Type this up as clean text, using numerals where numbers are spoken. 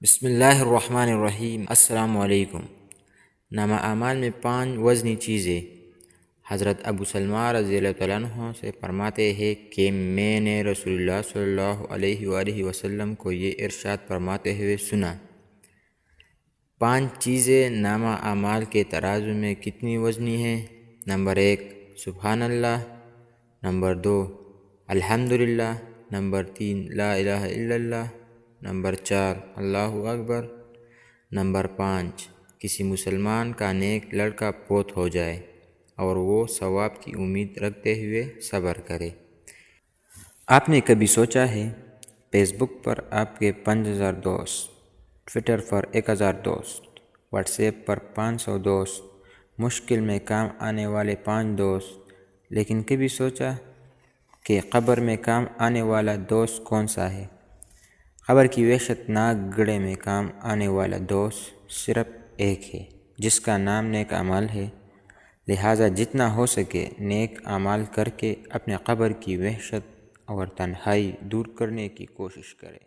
بسم اللہ الرحمن الرحیم۔ السلام علیکم۔ نامہ اعمال میں 5 وزنی چیزیں۔ حضرت ابو سلمہ رضی اللہ تعالیٰ عنہ سے فرماتے ہیں کہ میں نے رسول اللہ صلی اللہ علیہ وآلہ وسلم کو یہ ارشاد فرماتے ہوئے سنا، 5 چیزیں نامہ اعمال کے ترازو میں کتنی وزنی ہیں؟ نمبر 1 سبحان اللہ، نمبر 2 الحمدللہ، نمبر 3 لا الہ الا اللہ، نمبر 4 اللہ اکبر، نمبر 5 کسی مسلمان کا نیک لڑکا فوت ہو جائے اور وہ ثواب کی امید رکھتے ہوئے صبر کرے۔ آپ نے کبھی سوچا ہے فیس بک پر آپ کے 5000 دوست، ٹویٹر پر 1000 دوست، واٹس ایپ پر 500 دوست، مشکل میں کام آنے والے 5 دوست، لیکن کبھی سوچا کہ قبر میں کام آنے والا دوست کون سا ہے؟ قبر کی وحشت ناک گڑھے میں کام آنے والا دوست صرف ایک ہے، جس کا نام نیک اعمال ہے۔ لہٰذا جتنا ہو سکے نیک اعمال کر کے اپنے قبر کی وحشت اور تنہائی دور کرنے کی کوشش کرے۔